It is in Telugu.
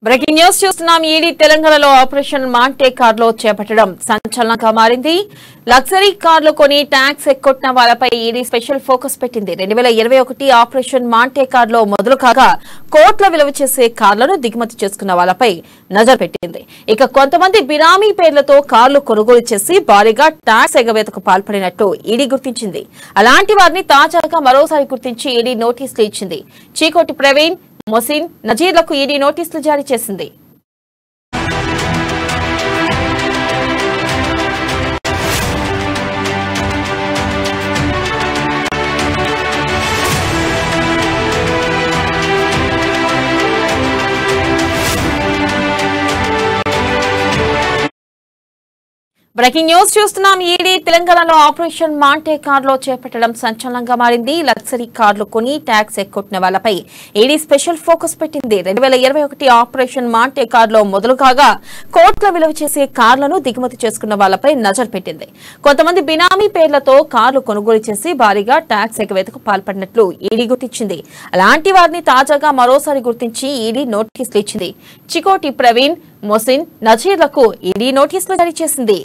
బ్రేకింగ్ న్యూస్ చూస్తున్నాం. ఈడీ తెలంగాణలో ఆపరేషన్ మాంటే కార్లో చేపట్టడం సంచలనంగా మారింది. లగ్జరీ కార్లు కొని ట్యాక్స్ ఎక్కొట్టిన వాళ్లపై ఈడీ స్పెషల్ ఫోకస్ పెట్టింది. 2021 ఆపరేషన్ మాంటే కార్లో మొదలు కాగా కోట్ల విలువ చేసే కార్లను దిగుమతి చేసుకున్న వాళ్లపై నజర్ పెట్టింది. ఇక కొంతమంది బినామీ పేర్లతో కార్లు కొనుగోలు చేసి భారీగా ట్యాక్స్ ఎగవేతకు పాల్పడినట్టు ఈడీ గుర్తించింది. అలాంటి వారిని తాజాగా మరోసారి గుర్తించి ఈడీ నోటీసులు ఇచ్చింది. చీకోటి ప్రవీణ్, మొసిన్, నజీర్లకు ఈడీ నోటీసులు జారీ చేసింది. బ్రేకింగ్ న్యూస్ చూస్తున్నాం. ఈడీ తెలంగాణలో ఆపరేషన్ మాంటే కార్లో చేపట్టడం సంచలనంగా మారింది. లగ్జరీ కార్లు కొని ట్యాక్స్ ఎక్కొట్టిన వాళ్లపై ఈడీ స్పెషల్ ఫోకస్ పెట్టింది. 2021 ఆపరేషన్ మాంటే కార్లో మొదలు కాగా కోట్ల విలువ చేసే కార్లను దిగుమతి చేసుకున్న వాళ్లపై నజర్ పెట్టింది. కొంతమంది బినామీ పేర్లతో కార్లు కొనుగోలు చేసి భారీగా ట్యాక్స్ ఎగవేతకు పాల్పడినట్లు ఈడీ గుర్తించింది. అలాంటి వారిని తాజాగా మరోసారి గుర్తించి ఈడీ నోటీసులు ఇచ్చింది. చికోటి ప్రవీణ్, మొసిన్, నజీర్లకు ఈడీ నోటీసులు జారీ చేసింది.